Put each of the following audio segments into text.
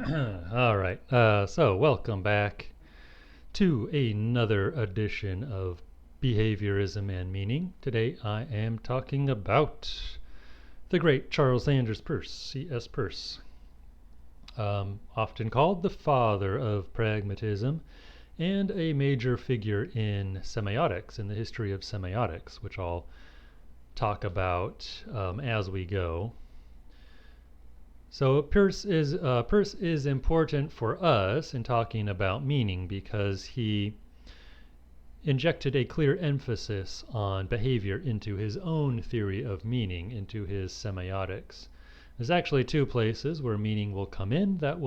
All right. So welcome back to another edition of Behaviorism and Meaning. Today I am talking about the great Charles Sanders Peirce, C.S. Peirce, often called the father of pragmatism and a major figure in semiotics, in the history of semiotics, which I'll talk about as we go. So Peirce is important for us in talking about meaning because he injected a clear emphasis on behavior into his own theory of meaning, into his semiotics. There's actually two places where meaning will come in that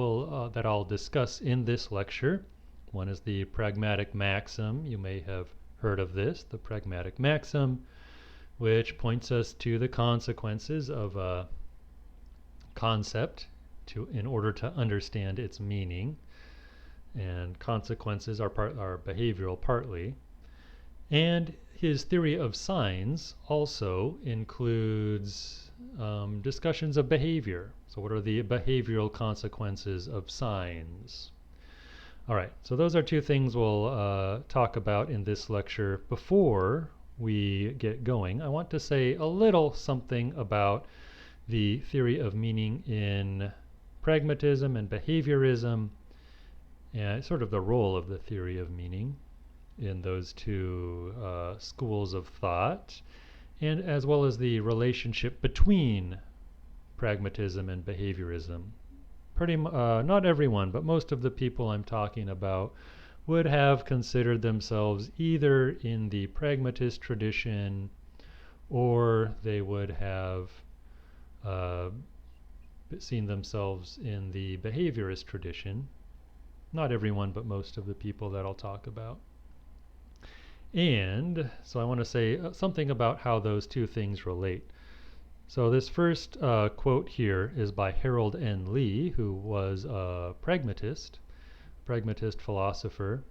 I'll discuss in this lecture. One is the Pragmatic Maxim. You may have heard of this, the Pragmatic Maxim, which points us to the consequences of a concept in order to understand its meaning, and consequences are behavioral partly. And his theory of signs also includes discussions of behavior. So what are the behavioral consequences of signs? All right, so those are two things we'll talk about in this lecture. Before we get going, I want to say a little something about the theory of meaning in pragmatism and behaviorism, and sort of the role of the theory of meaning in those two schools of thought, and as well as the relationship between pragmatism and behaviorism. Not everyone, but most of the people I'm talking about would have considered themselves either in the pragmatist tradition or they would have seen themselves in the behaviorist tradition. Not everyone, but most of the people that I'll talk about. And so I want to say something about how those two things relate. So this first quote here is by Harold N. Lee, who was a pragmatist philosopher.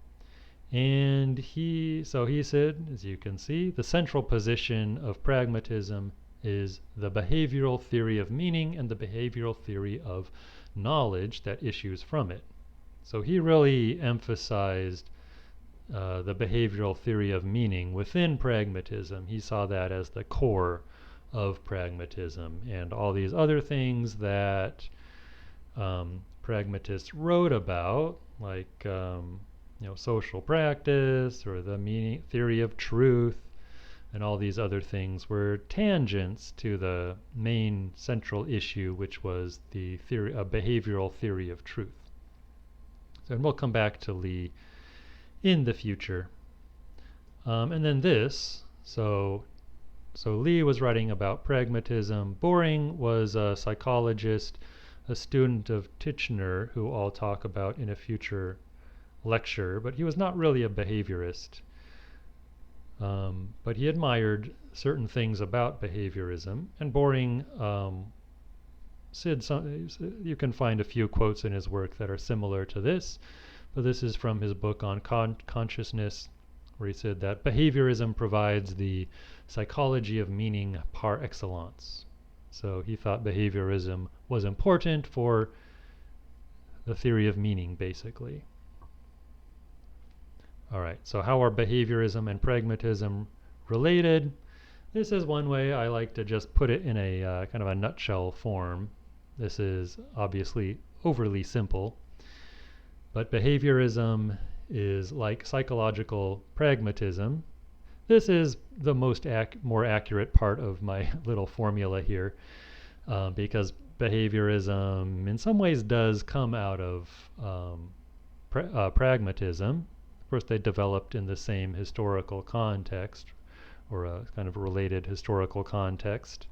And he said, as you can see, the central position of pragmatism is the behavioral theory of meaning and the behavioral theory of knowledge that issues from it. So he really emphasized the behavioral theory of meaning within pragmatism. He saw that as the core of pragmatism, and all these other things that pragmatists wrote about, like social practice or the meaning theory of truth, and all these other things were tangents to the main central issue, which was the behavioral theory of truth. So, and we'll come back to Lee in the future. And then this, so Lee was writing about pragmatism. Boring was a psychologist, a student of Titchener, who I'll talk about in a future lecture, but he was not really a behaviorist. But he admired certain things about behaviorism, and Boring said you can find a few quotes in his work that are similar to this, but this is from his book on consciousness, where he said that behaviorism provides the psychology of meaning par excellence. So he thought behaviorism was important for the theory of meaning, basically. All right, so how are behaviorism and pragmatism related? This is one way I like to just put it in a kind of a nutshell form. This is obviously overly simple, but behaviorism is like psychological pragmatism. This is the more accurate part of my little formula here, because behaviorism in some ways does come out of pragmatism. Of course, they developed in the same historical context, or a kind of related historical context,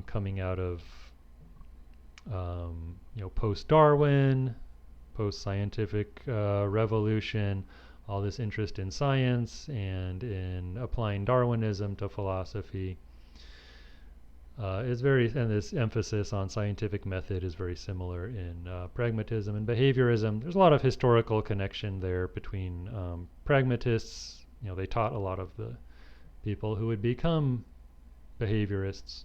coming out of post-Darwin, post-scientific revolution, all this interest in science and in applying Darwinism to philosophy. And this emphasis on scientific method is very similar in pragmatism and behaviorism. There's a lot of historical connection there between pragmatists. They taught a lot of the people who would become behaviorists.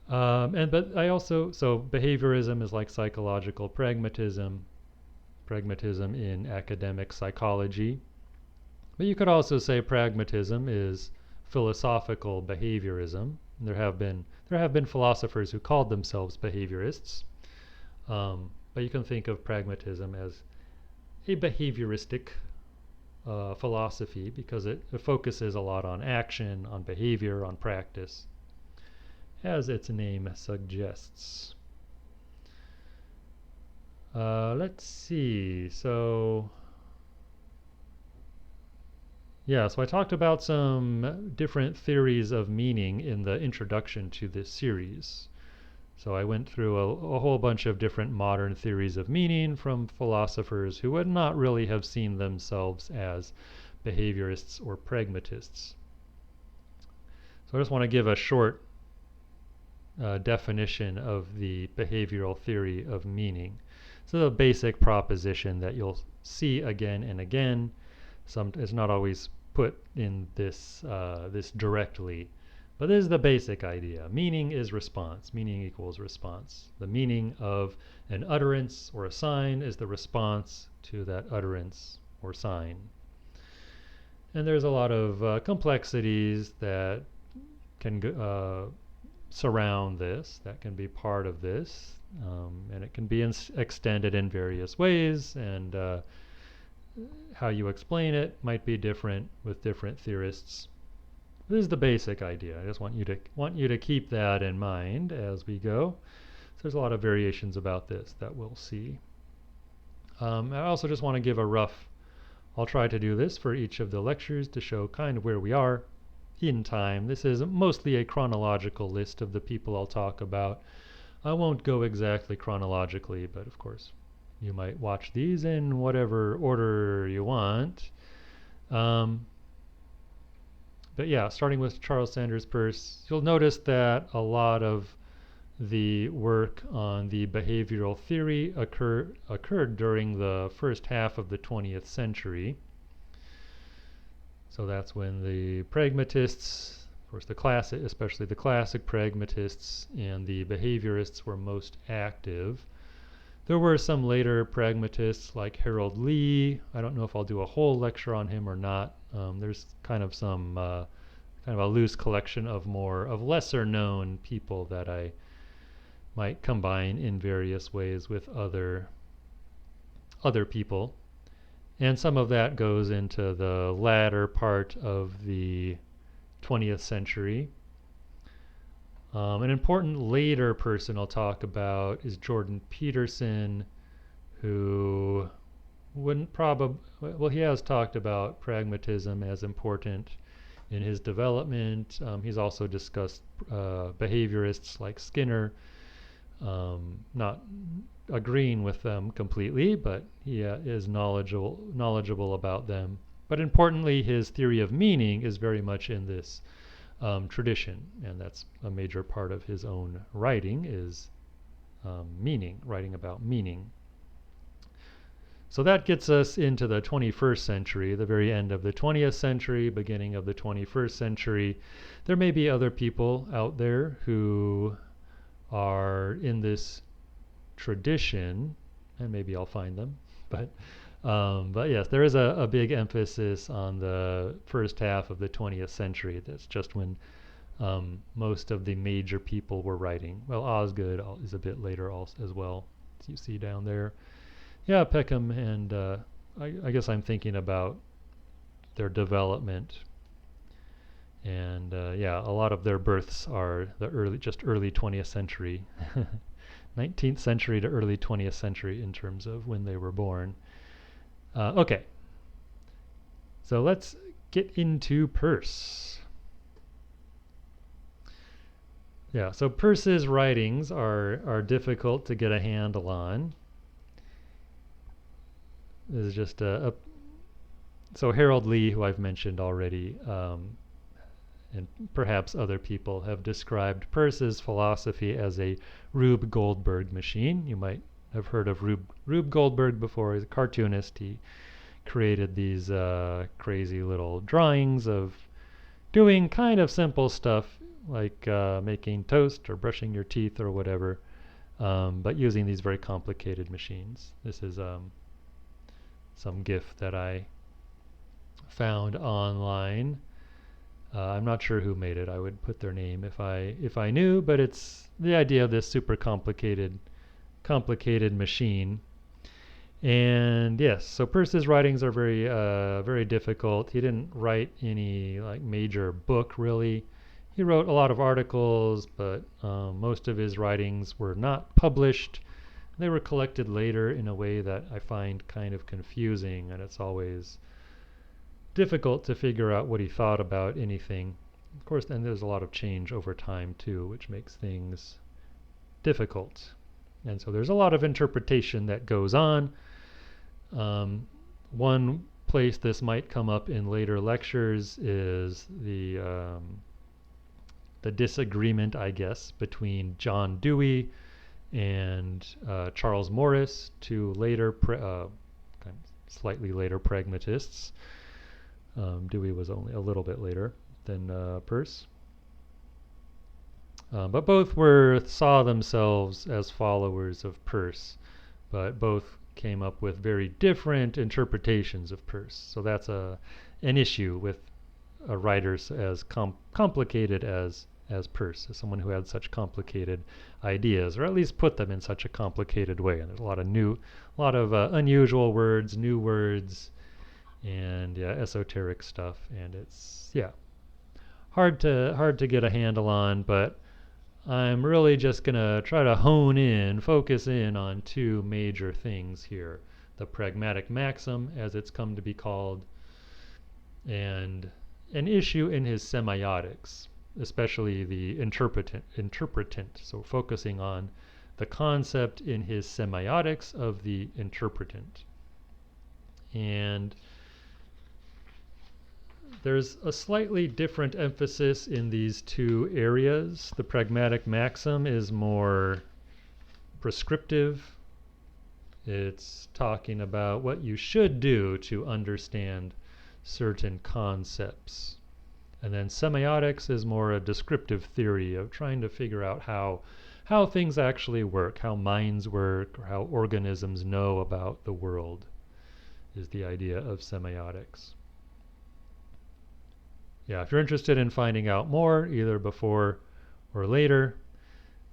But I also, so behaviorism is like psychological pragmatism, pragmatism in academic psychology. But you could also say pragmatism is philosophical behaviorism. There have been philosophers who called themselves behaviorists, but you can think of pragmatism as a behavioristic philosophy because it focuses a lot on action, on behavior, on practice, as its name suggests. Let's see. So I talked about some different theories of meaning in the introduction to this series. So I went through a whole bunch of different modern theories of meaning from philosophers who would not really have seen themselves as behaviorists or pragmatists. So I just want to give a short definition of the behavioral theory of meaning. So the basic proposition that you'll see again and again. It's not always put in this directly, but this is the basic idea. Meaning is response. Meaning equals response. The meaning of an utterance or a sign is the response to that utterance or sign. And there's a lot of complexities that can surround this, that can be part of this, and it can be extended in various ways, and how you explain it might be different with different theorists. This is the basic idea. I just want you to keep that in mind as we go. So there's a lot of variations about this that we'll see. I also just want to give I'll try to do this for each of the lectures to show kind of where we are in time. This is mostly a chronological list of the people I'll talk about. I won't go exactly chronologically, but of course you might watch these in whatever order you want. But yeah, starting with Charles Sanders Peirce, you'll notice that a lot of the work on the behavioral theory occurred during the first half of the 20th century. So that's when the pragmatists, of course especially the classic pragmatists and the behaviorists were most active. There were some later pragmatists like Harold Lee. I don't know if I'll do a whole lecture on him or not. There's kind of a loose collection of lesser known people that I might combine in various ways with other people. And some of that goes into the latter part of the 20th century. An important later person I'll talk about is Jordan Peterson, who he has talked about pragmatism as important in his development. He's also discussed behaviorists like Skinner, not agreeing with them completely, but he is knowledgeable about them. But importantly, his theory of meaning is very much in this tradition, and that's a major part of his own writing is writing about meaning. So that gets us into the 21st century, the very end of the 20th century, beginning of the 21st century. There may be other people out there who are in this tradition, and maybe I'll find them, but yes, there is a big emphasis on the first half of the 20th century. That's just when most of the major people were writing. Well, Osgood is a bit later as well, as you see down there. Yeah, Peckham, and I guess I'm thinking about their development. And yeah, a lot of their births are the early 20th century, 19th century to early 20th century in terms of when they were born. Okay, so let's get into Peirce. Yeah, so Peirce's writings are difficult to get a handle on. This is just so Harold Lee, who I've mentioned already, and perhaps other people have described Peirce's philosophy as a Rube Goldberg machine. You might have heard of Rube Goldberg before. He's a cartoonist. He created these crazy little drawings of doing kind of simple stuff like making toast or brushing your teeth or whatever, but using these very complicated machines. This is some GIF that I found online. I'm not sure who made it. I would put their name if I knew, but it's the idea of this super complicated machine. And yes, so Peirce's writings are very difficult. He didn't write any like major book really. He wrote a lot of articles, but most of his writings were not published. They were collected later in a way that I find kind of confusing, and it's always difficult to figure out what he thought about anything. Of course, and there's a lot of change over time too, which makes things difficult. And so there's a lot of interpretation that goes on. One place this might come up in later lectures is the disagreement, I guess, between John Dewey and Charles Morris, two later, slightly later pragmatists. Dewey was only a little bit later than Peirce. But both saw themselves as followers of Peirce, but both came up with very different interpretations of Peirce. So that's an issue with writers as complicated as Peirce, as someone who had such complicated ideas, or at least put them in such a complicated way. And there's a lot of unusual words, new words, and esoteric stuff, and it's hard to get a handle on. But I'm really just gonna try to focus in on two major things here: the Pragmatic Maxim, as it's come to be called, and an issue in his Semiotics, especially the interpretant. So focusing on the concept in his Semiotics of the interpretant. And there's a slightly different emphasis in these two areas. The Pragmatic Maxim is more prescriptive. It's talking about what you should do to understand certain concepts. And then semiotics is more a descriptive theory of trying to figure out how things actually work, how minds work, or how organisms know about the world, is the idea of semiotics. If you're interested in finding out more, either before or later,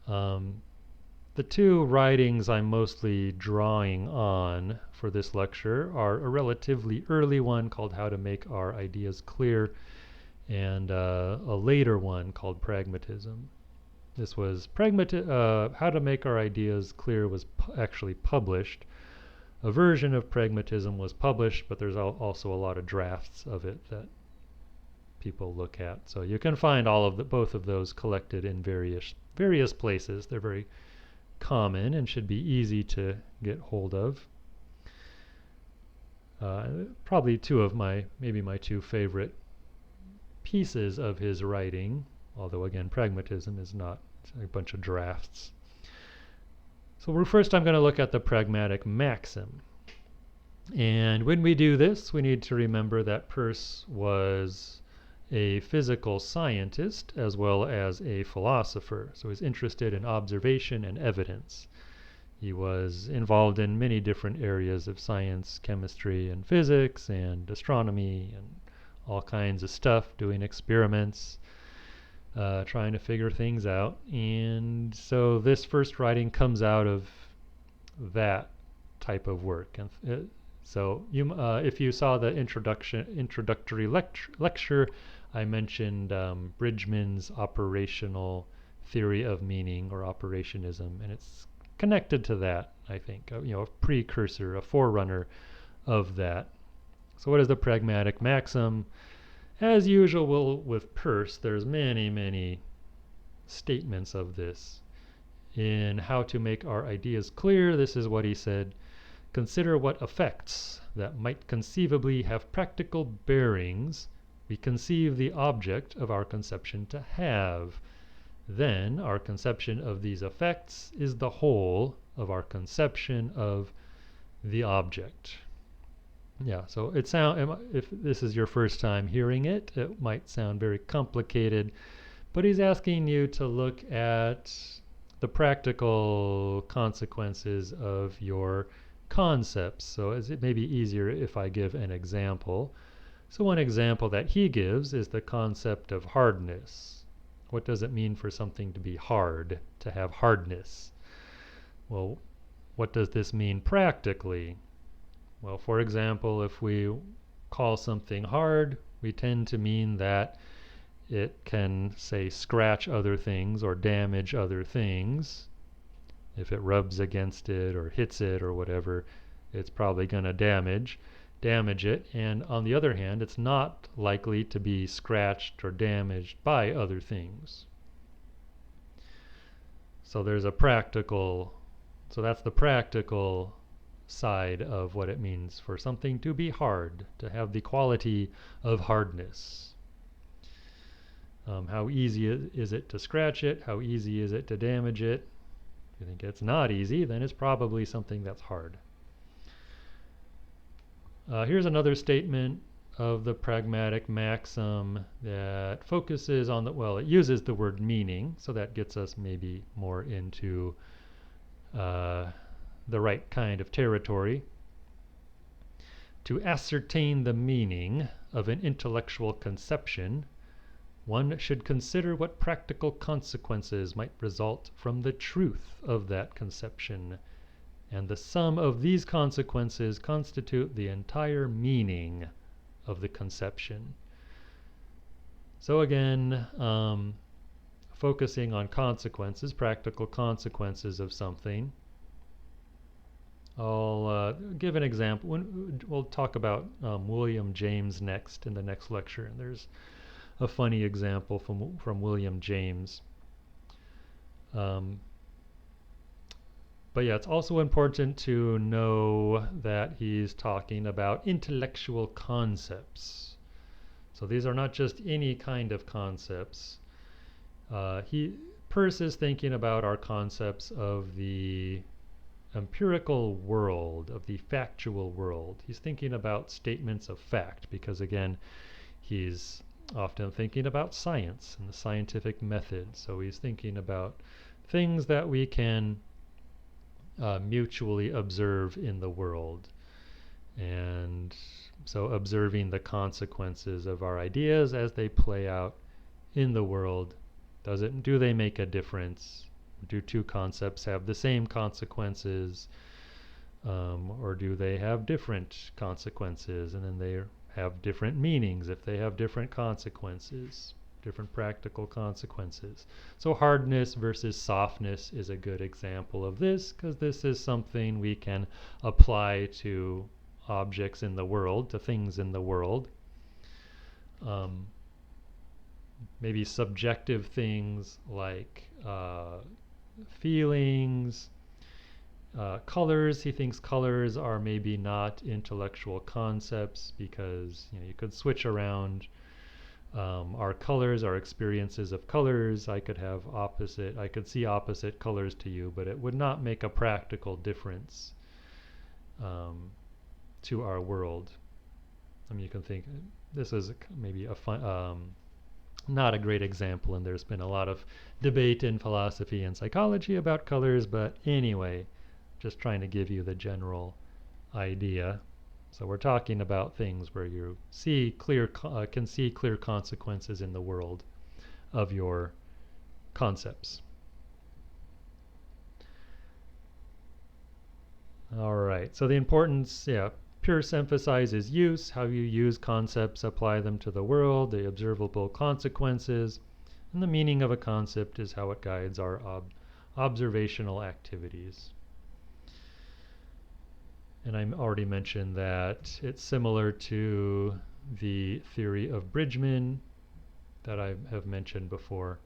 the two writings I'm mostly drawing on for this lecture are a relatively early one called How to Make Our Ideas Clear, and a later one called Pragmatism. This was How to Make Our Ideas Clear was actually published. A version of Pragmatism was published, but there's also a lot of drafts of it that people look at. So you can find both of those collected in various places. They're very common and should be easy to get hold of. Probably maybe my two favorite pieces of his writing, although again, Pragmatism is not a bunch of drafts. So first I'm going to look at the Pragmatic Maxim. And when we do this, we need to remember that Peirce was a physical scientist as well as a philosopher. So he's interested in observation and evidence. He was involved in many different areas of science, chemistry and physics and astronomy and all kinds of stuff, doing experiments, trying to figure things out. And so this first writing comes out of that type of work. And so if you saw the introductory lecture, I mentioned Bridgman's operational theory of meaning, or operationism, and it's connected to that, I think, a precursor, a forerunner of that. So what is the Pragmatic Maxim? As usual with Peirce, there's many statements of this. In How to Make Our Ideas Clear, this is what he said: consider what effects that might conceivably have practical bearings we conceive the object of our conception to have. Then our conception of these effects is the whole of our conception of the object. So if this is your first time hearing it, it might sound very complicated, But he's asking you to look at the practical consequences of your concepts. So it may be easier if I give an example. So one example that he gives is the concept of hardness. What does it mean for something to be hard, to have hardness? Well, what does this mean practically? Well, for example, if we call something hard, we tend to mean that it can, say, scratch other things or damage other things. If it rubs against it or hits it or whatever, it's probably going to damage it. And on the other hand, it's not likely to be scratched or damaged by other things. So there's a practical, so that's the practical side of what it means for something to be hard, to have the quality of hardness. How easy is it to scratch it? How easy is it to damage it? If you think it's not easy, then it's probably something that's hard. Here's another statement of the pragmatic maxim that focuses on the, well, it uses the word meaning, so that gets us maybe more into the right kind of territory. To ascertain the meaning of an intellectual conception, one should consider what practical consequences might result from the truth of that conception, and the sum of these consequences constitute the entire meaning of the conception. So again, focusing on consequences, practical consequences of something. I'll give an example. We'll talk about William James next in the next lecture, and there's a funny example from William James. But yeah, it's also important to know that he's talking about intellectual concepts. So these are not just any kind of concepts. Peirce is thinking about our concepts of the empirical world, of the factual world. He's thinking about statements of fact because, again, he's often thinking about science and the scientific method. So he's thinking about things that we can mutually observe in the world. And so observing the consequences of our ideas as they play out in the world. Do they make a difference? Do two concepts have the same consequences? Or do they have different consequences? And then they have different meanings if they have different consequences, different practical consequences. So hardness versus softness is a good example of this, because this is something we can apply to objects in the world, to things in the world. Maybe subjective things like feelings, colors. He thinks colors are maybe not intellectual concepts because you could switch around our colors, our experiences of colors. I could see opposite colors to you, but it would not make a practical difference to our world. I mean, you can think this is maybe a fun, not a great example, and there's been a lot of debate in philosophy and psychology about colors, but anyway, just trying to give you the general idea. So we're talking about things where you can see clear consequences in the world of your concepts. All right, so the importance, Peirce emphasizes use, how you use concepts, apply them to the world, the observable consequences, and the meaning of a concept is how it guides our observational activities. And I already mentioned that it's similar to the theory of Bridgman that I have mentioned before,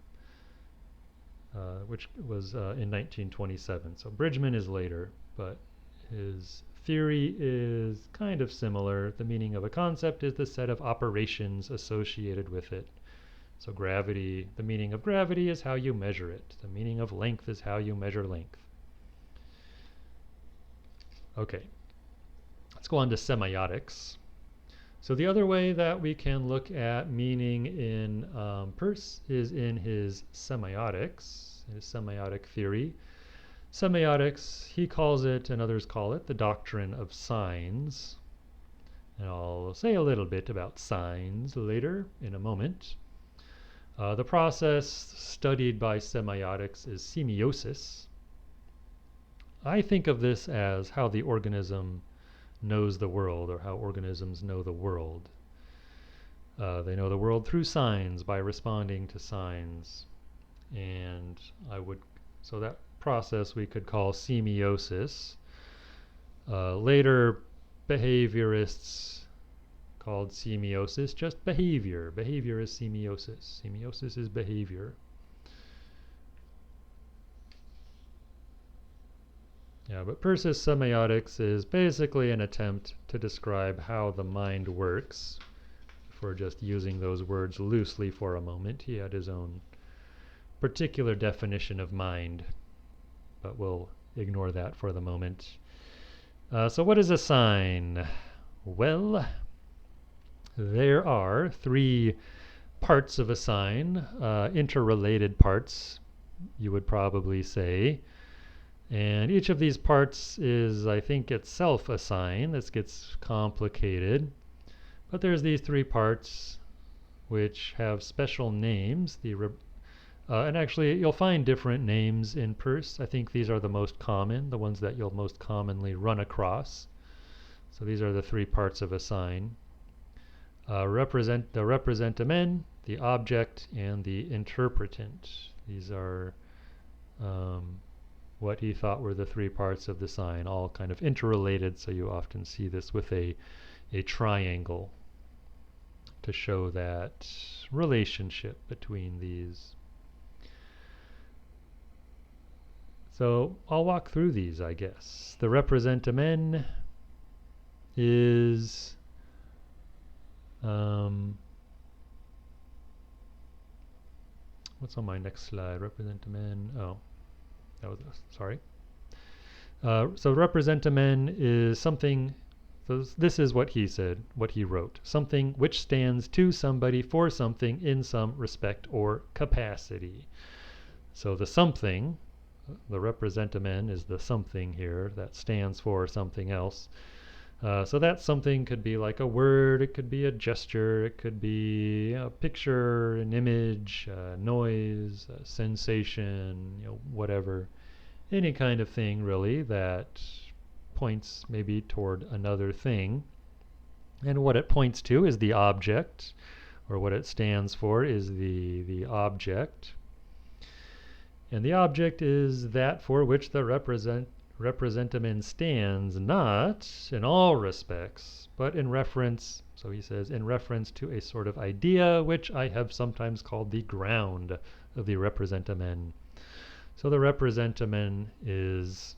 which was in 1927. So Bridgman is later, but his theory is kind of similar. The meaning of a concept is the set of operations associated with it. So gravity, the meaning of gravity is how you measure it. The meaning of length is how you measure length. Okay, let's go on to semiotics. So the other way that we can look at meaning in Peirce is in his semiotics, his semiotic theory. Semiotics, he calls it, and others call it, the doctrine of signs. And I'll say a little bit about signs later in a moment. The process studied by semiotics is semiosis. I think of this as how the organism knows the world, or how organisms know the world. They know the world through signs, by responding to signs. And so that process we could call semiosis. Later behaviorists called semiosis just behavior. Behavior is semiosis. Semiosis is behavior. Yeah, but Peirce's semiotics is basically an attempt to describe how the mind works. If we're just using those words loosely for a moment, he had his own particular definition of mind, but we'll ignore that for the moment. So what is a sign? Well, there are three parts of a sign, interrelated parts, you would probably say. And each of these parts is, I think, itself a sign. This gets complicated. But there's these three parts which have special names. And actually, you'll find different names in Peirce. I think these are the most common, the ones that you'll most commonly run across. So these are the three parts of a sign. The representamen, the object, and the interpretant. These are what he thought were the three parts of the sign, all kind of interrelated, so you often see this with a triangle to show that relationship between these. So I'll walk through these, I guess. The representamen is what's on my next slide? Representamen. Oh, that was sorry. So representamen is something. So this is what he said, what he wrote. Something which stands to somebody for something in some respect or capacity. So the something, the representamen is the something here that stands for something else. So that something could be like a word, it could be a gesture, it could be a picture, an image, noise, a sensation, whatever. Any kind of thing really that points maybe toward another thing. And what it points to is the object, or what it stands for is the object. And the object is that for which the representamen stands, not in all respects, but in reference, so he says, in reference to a sort of idea which I have sometimes called the ground of the representamen. So the representamen is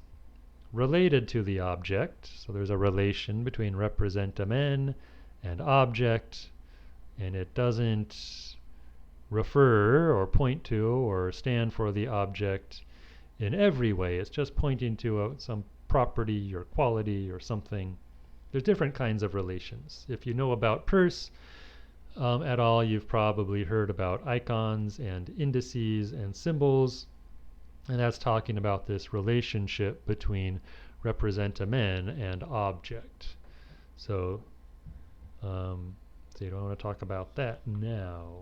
related to the object, so there's a relation between representamen and object, and it doesn't refer or point to or stand for the object in every way. It's just pointing to some property or quality or something. There's different kinds of relations. If you know about Peirce at all, you've probably heard about icons and indices and symbols, and that's talking about this relationship between representamen and object. So you don't want to talk about that now.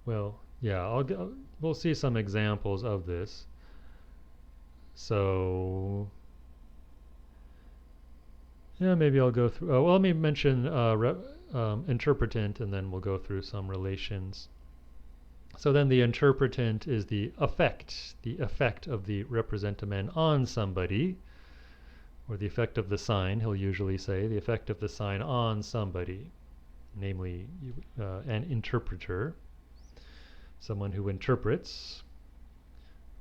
Well, yeah, we'll see some examples of this. So, yeah, maybe I'll go through. Well, let me mention interpretant, and then we'll go through some relations. So then the interpretant is the effect of the representamen on somebody, or the effect of the sign, he'll usually say, the effect of the sign on somebody, namely an interpreter, someone who interprets,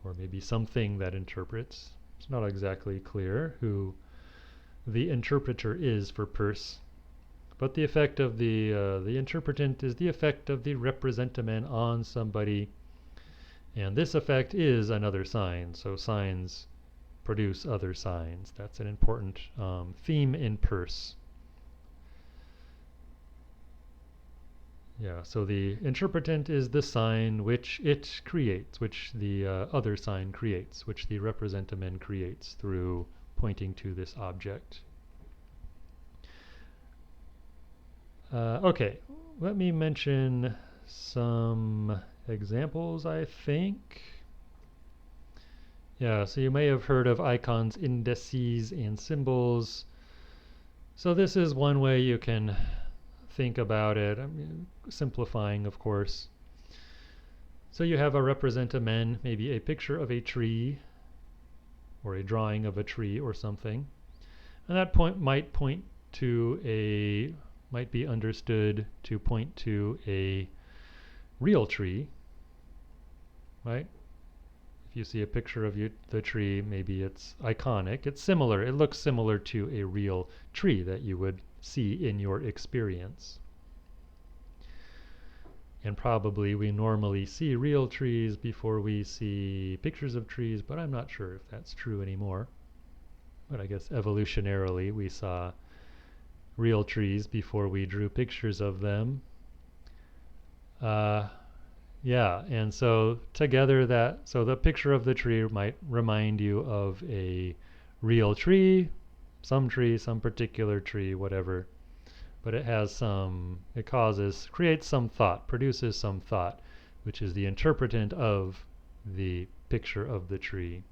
or maybe something that interprets. It's not exactly clear who the interpreter is for Peirce. But the effect of the interpretant is the effect of the representamen on somebody, and this effect is another sign. So signs produce other signs. That's an important theme in Peirce. Yeah, so the interpretant is the sign which it creates, which the other sign creates, which the representamen creates through pointing to this object. Okay, let me mention some examples, I think. Yeah, so you may have heard of icons, indices, and symbols. So this is one way you can think about it. I mean, simplifying, of course. So you have a representamen, maybe a picture of a tree or a drawing of a tree or something. And that might be understood to point to a real tree, right? If you see a picture of the tree, maybe it's iconic. It's similar. It looks similar to a real tree that you would see in your experience. And probably we normally see real trees before we see pictures of trees, but I'm not sure if that's true anymore. But I guess evolutionarily we saw real trees before we drew pictures of them. Yeah, and so together so the picture of the tree might remind you of a real tree, some particular tree, whatever. But it creates some thought, produces some thought, which is the interpretant of the picture of the tree.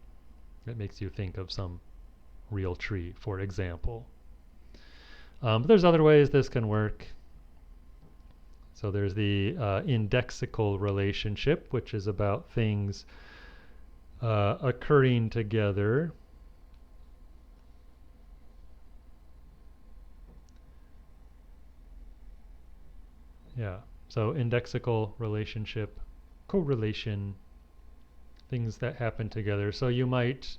It makes you think of some real tree, for example. But there's other ways this can work. So there's the indexical relationship, which is about things occurring together. Yeah, so indexical relationship, correlation, things that happen together. So you might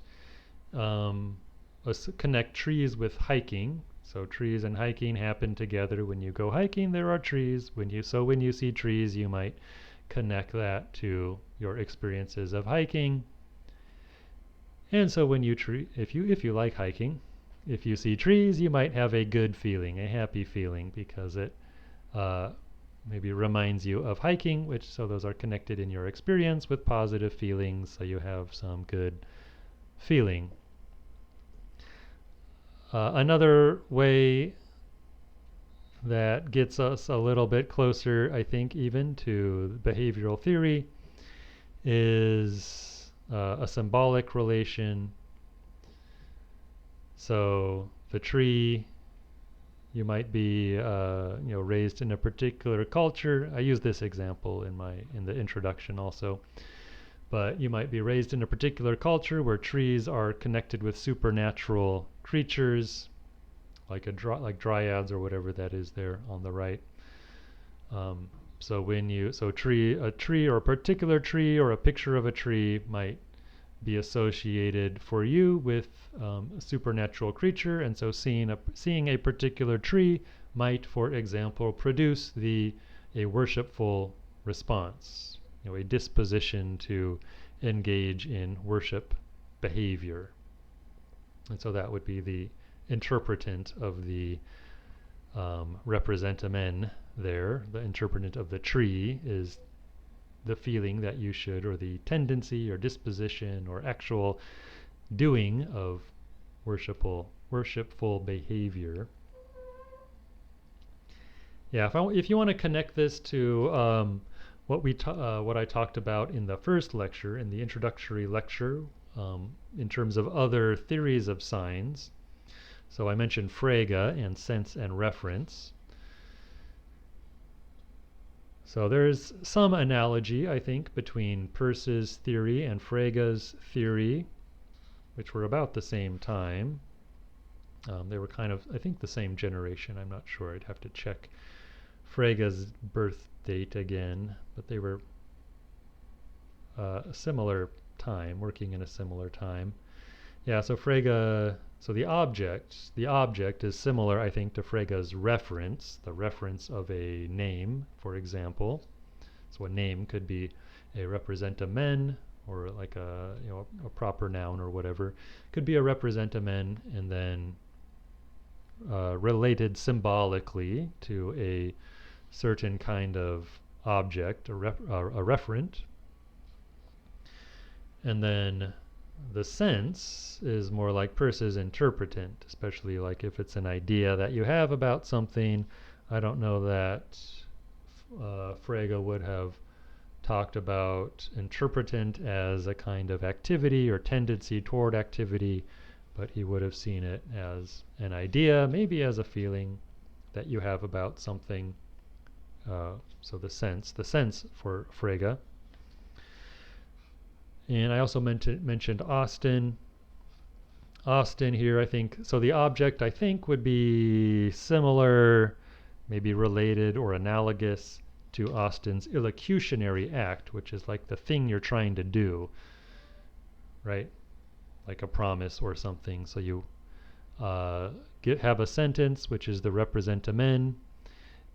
connect trees with hiking. So trees and hiking happen together. When you go hiking, there are trees. When you see trees, you might connect that to your experiences of hiking. And so when if you like hiking, if you see trees, you might have a good feeling, a happy feeling, because it maybe reminds you of hiking, so those are connected in your experience with positive feelings, so you have some good feeling. Another way that gets us a little bit closer, I think, even to behavioral theory is a symbolic relation. So the tree, you might be raised in a particular culture. I use this example in the introduction also. But you might be raised in a particular culture where trees are connected with supernatural creatures, like dryads or whatever that is there on the right. So a tree or a particular tree or a picture of a tree might be associated for you with a supernatural creature, and so seeing a particular tree might, for example, produce a worshipful response. A disposition to engage in worship behavior. And so that would be the interpretant of the representamen there. The interpretant of the tree is the feeling that you should, or the tendency or disposition or actual doing of worshipful behavior. Yeah, if you want to connect this to what I talked about in the first lecture, in the introductory lecture, in terms of other theories of signs. So I mentioned Frege and sense and reference. So there's some analogy, I think, between Peirce's theory and Frege's theory, which were about the same time. They were kind of, I think, the same generation. I'm not sure. I'd have to check Frege's birth date again, but they were a similar time, working in a similar time. Yeah, so Frege, so the object is similar, I think, to Frege's reference, the reference of a name, for example. So a name could be a representamen or like a proper noun or whatever, could be a representamen and then related symbolically to a certain kind of object, a referent. And then the sense is more like Peirce's interpretant, especially like if it's an idea that you have about something. I don't know that Frege would have talked about interpretant as a kind of activity or tendency toward activity, but he would have seen it as an idea, maybe as a feeling that you have about something. So the sense for Frege. And I also mentioned Austin. Austin here, I think, so the object, I think, would be similar, maybe related or analogous to Austin's illocutionary act, which is like the thing you're trying to do, right? Like a promise or something. So you have a sentence, which is the representamen.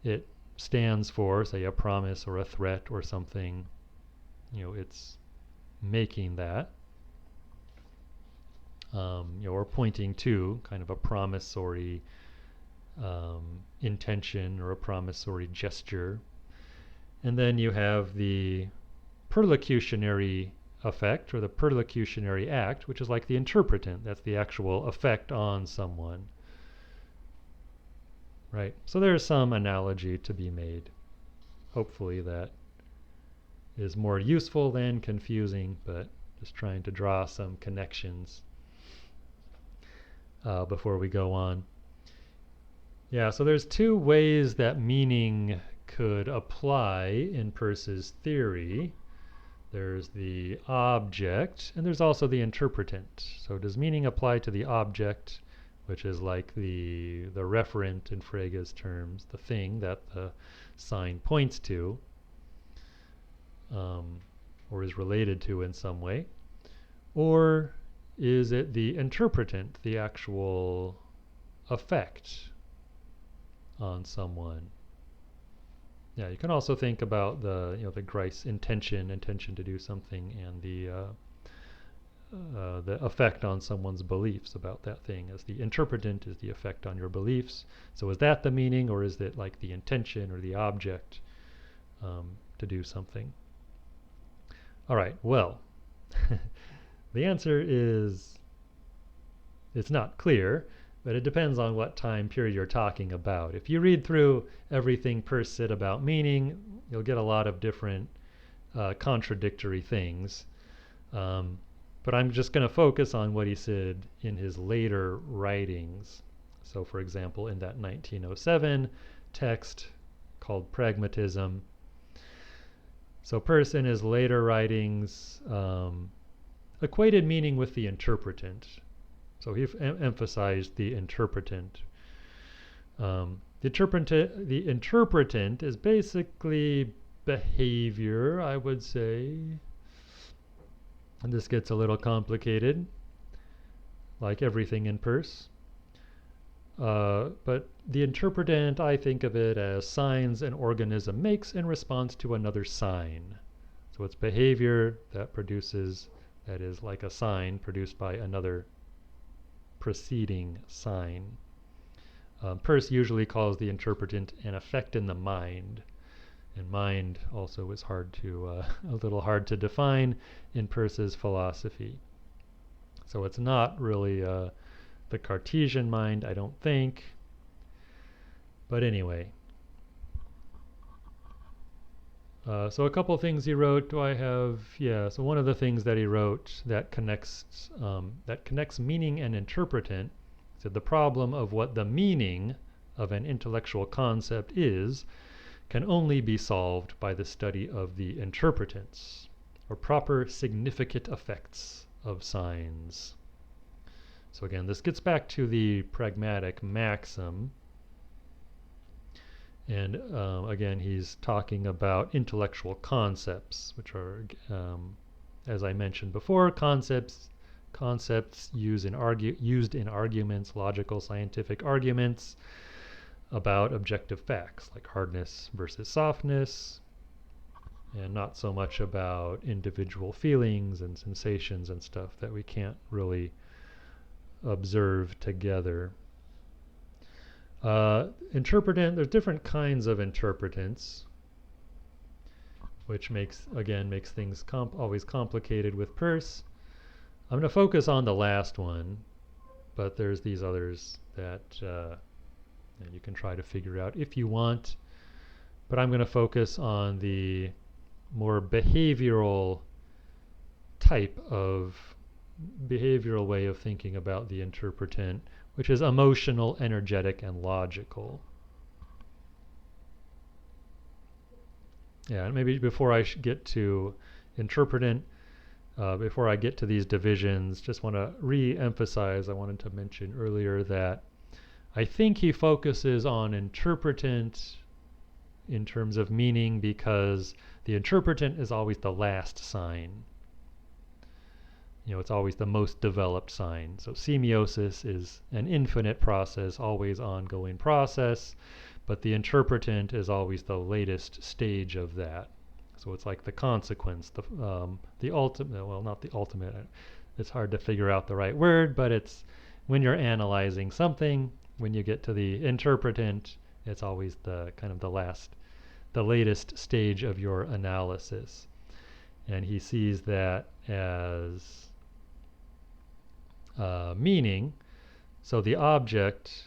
It stands for, say, a promise or a threat or something. It's making that. Or pointing to kind of a promissory intention or a promissory gesture. And then you have the perlocutionary effect or the perlocutionary act, which is like the interpretant. That's the actual effect on someone. Right? So there's some analogy to be made. Hopefully that is more useful than confusing, but just trying to draw some connections before we go on. Yeah, so there's two ways that meaning could apply in Peirce's theory. There's the object, and there's also the interpretant. So does meaning apply to the object, which is like the referent in Frege's terms, the thing that the sign points to, or is related to in some way? Or is it the interpretant, the actual effect on someone? Yeah, you can also think about the Grice intention to do something, and the effect on someone's beliefs about that thing, as the interpretant is the effect on your beliefs. So is that the meaning, or is it like the intention or the object to do something? All right, well, the answer is it's not clear, but it depends on what time period you're talking about. If you read through everything Peirce said about meaning, you'll get a lot of different contradictory things. But I'm just going to focus on what he said in his later writings. So for example, in that 1907 text called Pragmatism. So Peirce in his later writings equated meaning with the interpretant. So he emphasized the interpretant. The interpretant is basically behavior, I would say. And this gets a little complicated, like everything in Peirce. But the interpretant, I think of it as signs an organism makes in response to another sign. So it's behavior that produces, that is like a sign produced by another preceding sign. Peirce usually calls the interpretant an effect in the mind. And mind also is hard to, a little hard to define in Peirce's philosophy. So it's not really the Cartesian mind, I don't think. But anyway. So a couple things he wrote. Do I have? Yeah. So one of the things that he wrote that connects meaning and interpretant. Said the problem of what the meaning of an intellectual concept is can only be solved by the study of the interpretants, or proper significate effects of signs. So again, this gets back to the pragmatic maxim. And again, he's talking about intellectual concepts, which are, as I mentioned before, concepts used in arguments, logical, scientific arguments about objective facts, like hardness versus softness, and not so much about individual feelings and sensations and stuff that we can't really observe together. Interpretant, there's different kinds of interpretants, which makes things always complicated with Peirce. I'm going to focus on the last one, but there's these others that you can try to figure out if you want. But I'm going to focus on the more behavioral way of thinking about the interpretant, which is emotional, energetic, and logical. Yeah, and maybe before I get to interpretant, before I get to these divisions, just want to re-emphasize, I wanted to mention earlier that I think he focuses on interpretant in terms of meaning because the interpretant is always the last sign. It's always the most developed sign. So semiosis is an infinite process, always ongoing process, but the interpretant is always the latest stage of that. So it's like the consequence, the ultimate, well, not the ultimate, it's hard to figure out the right word, but it's when you're analyzing something, when you get to the interpretant, it's always the kind of the latest stage of your analysis. And he sees that as meaning. So the object,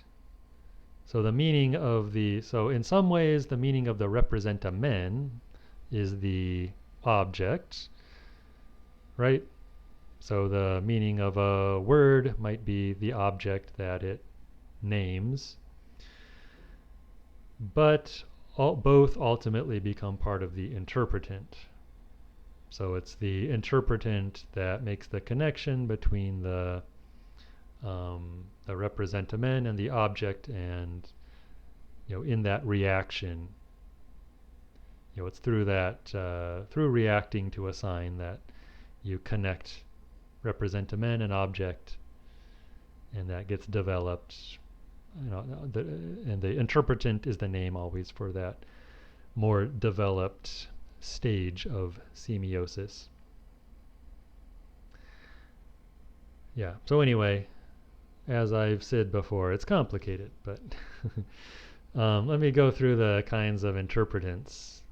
so in some ways the meaning of the representamen is the object, right? So the meaning of a word might be the object that it names, but both ultimately become part of the interpretant. So it's the interpretant that makes the connection between the representamen and the object, and in that reaction, it's through that through reacting to a sign that you connect representamen and object, and that gets developed. And the interpretant is the name always for that more developed stage of semiosis. Yeah, so anyway, as I've said before, it's complicated, but let me go through the kinds of interpretants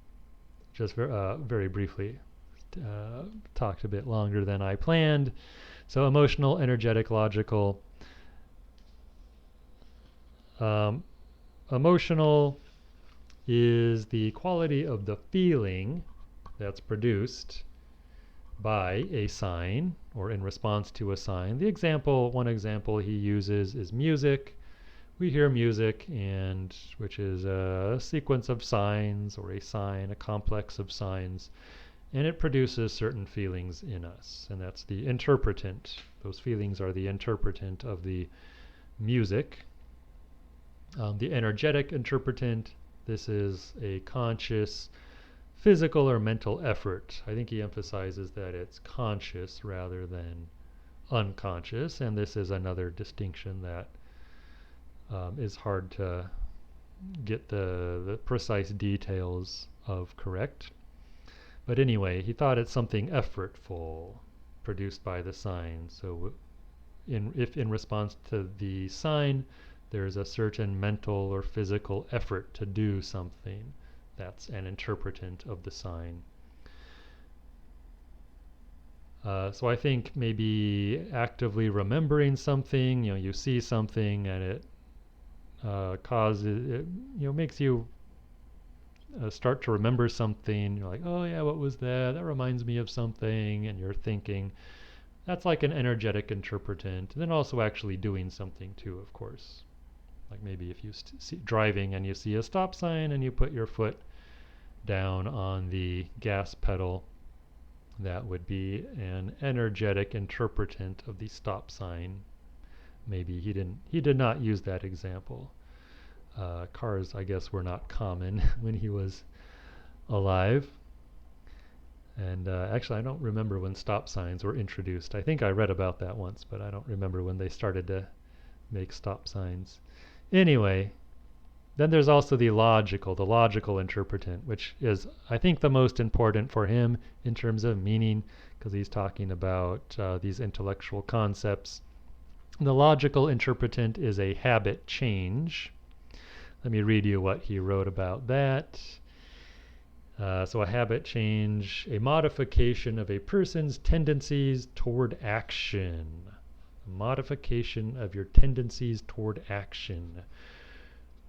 just very briefly. Talked a bit longer than I planned. So emotional, energetic, logical. Emotional is the quality of the feeling that's produced by a sign or in response to a sign. One example he uses is music. We hear music, and which is a sequence of signs or a sign, a complex of signs, and it produces certain feelings in us, and that's the interpretant. Those feelings are the interpretant of the music. The energetic interpretant, this is a conscious physical or mental effort. I think he emphasizes that it's conscious rather than unconscious, and this is another distinction that is hard to get the precise details of correct. But anyway, he thought it's something effortful produced by the sign. So if in response to the sign there's a certain mental or physical effort to do something, that's an interpretant of the sign. So I think maybe actively remembering something, you see something and it makes you start to remember something. You're like, oh yeah, what was that? That reminds me of something, and you're thinking. That's like an energetic interpretant. And then also actually doing something too, of course. Like maybe if you see driving and you see a stop sign and you put your foot down on the gas pedal, that would be an energetic interpretant of the stop sign. Maybe he did not use that example. Cars, I guess, were not common when he was alive. And actually, I don't remember when stop signs were introduced. I think I read about that once, but I don't remember when they started to make stop signs. Anyway, Then there's also the logical interpretant, which is, I think, the most important for him in terms of meaning, because he's talking about these intellectual concepts. The logical interpretant is a habit change. Let me read you what he wrote about that. So a habit change, a modification of a person's tendencies toward action. A modification of your tendencies toward action,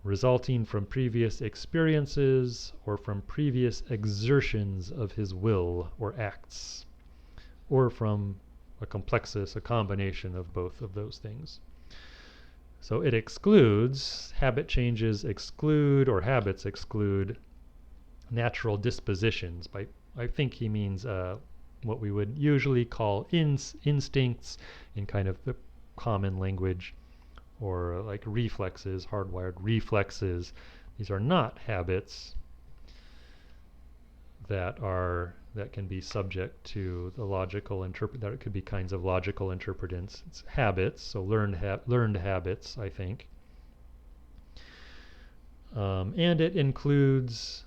resulting from previous experiences or from previous exertions of his will or acts, or from a complexus, a combination of both of those things. So it excludes, habit changes exclude, or habits exclude, natural dispositions. I think he means what we would usually call instincts in kind of the common language, or like reflexes, hardwired reflexes. These are not habits that can be subject to the logical that it could be kinds of logical interpretants. It's habits, so learned habits, I think. And it includes,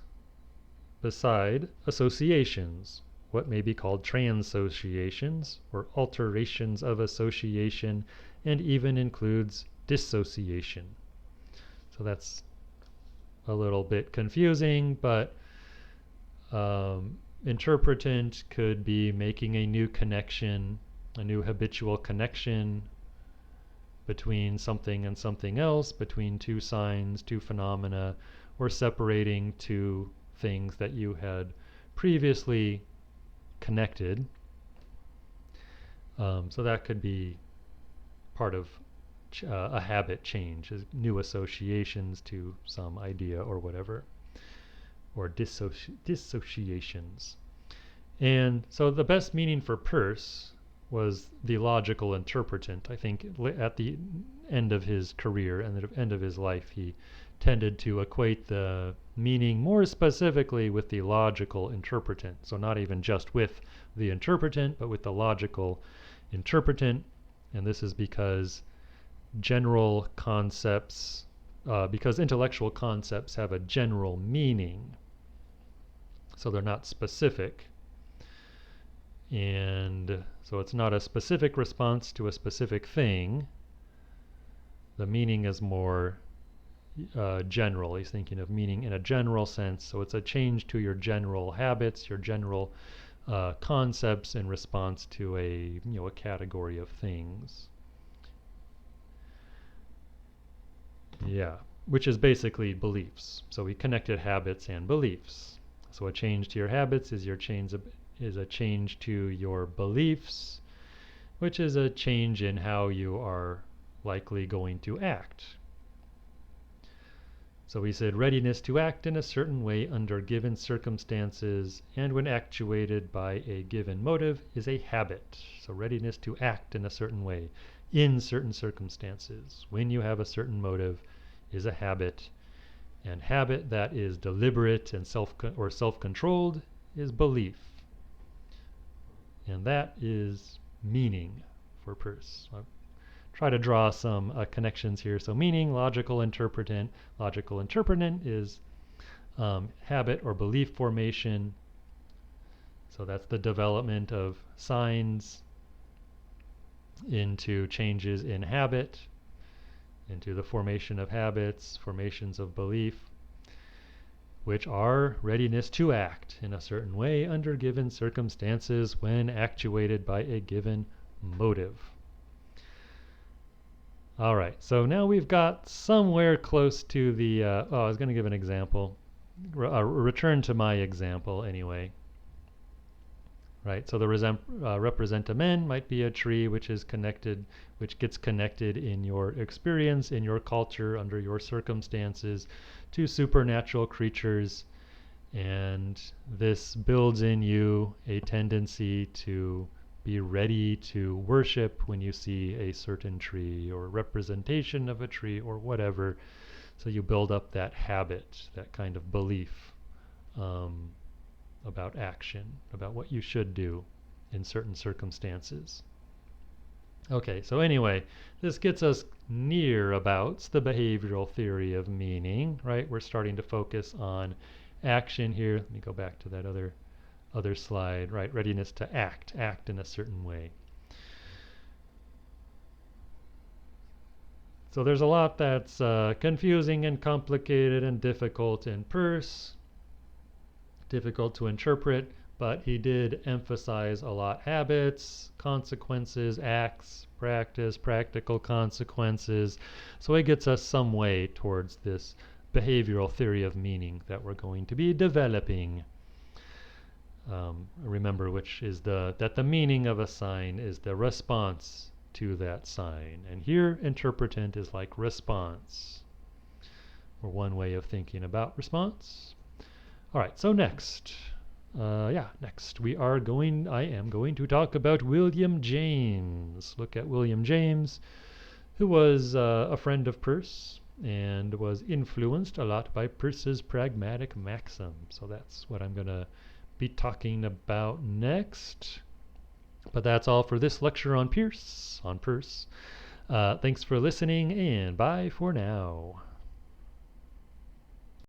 beside associations, what may be called transociations or alterations of association, and even includes dissociation. So that's a little bit confusing, but interpretant could be making a new connection, a new habitual connection between something and something else, between two signs, two phenomena, or separating two things that you had previously connected. So that could be part of a habit change, new associations to some idea or whatever, or dissociations. And so the best meaning for Peirce was the logical interpretant. I think at the end of his career and the end of his life, he tended to equate the meaning more specifically with the logical interpretant. So not even just with the interpretant, but with the logical interpretant. And this is because general concepts, because intellectual concepts have a general meaning. So they're not specific. And so it's not a specific response to a specific thing. The meaning is more general. He's thinking of meaning in a general sense. So it's a change to your general habits, your general concepts in response to a category of things. Yeah, which is basically beliefs. So we connected habits and beliefs. So a change to your habits is a change to your beliefs, which is a change in how you are likely going to act. So we said readiness to act in a certain way under given circumstances and when actuated by a given motive is a habit. So readiness to act in a certain way in certain circumstances when you have a certain motive is a habit. And habit that is deliberate and self-controlled is belief. And that is meaning for Peirce. I'll try to draw some connections here. So meaning, logical interpretant. Logical interpretant is habit or belief formation. So that's the development of signs into changes in habit, into the formation of habits, formations of belief, which are readiness to act in a certain way under given circumstances when actuated by a given motive. All right, so now we've got somewhere close to the, I was going to give an example. Return to my example anyway. Right, so the representamen might be a tree which is connected, which gets connected in your experience, in your culture, under your circumstances, to supernatural creatures, and this builds in you a tendency to be ready to worship when you see a certain tree or representation of a tree or whatever. So you build up that habit, that kind of belief about action, about what you should do in certain circumstances. Okay, so anyway, this gets us near about the behavioral theory of meaning, right? We're starting to focus on action here. Let me go back to that other slide, right? Readiness to act in a certain way. So there's a lot that's confusing and complicated and difficult in Peirce, difficult to interpret, but he did emphasize a lot habits, consequences, acts, practice, practical consequences. So it gets us some way towards this behavioral theory of meaning that we're going to be developing. Remember, which is that the meaning of a sign is the response to that sign. And here, interpretant is like response, or one way of thinking about response. All right, so next. Next I am going to talk about William James. Look at William James, who was a friend of Peirce and was influenced a lot by Peirce's Pragmatic Maxim. So that's what I'm going to be talking about next. But that's all for this lecture on Peirce. Thanks for listening, and bye for now.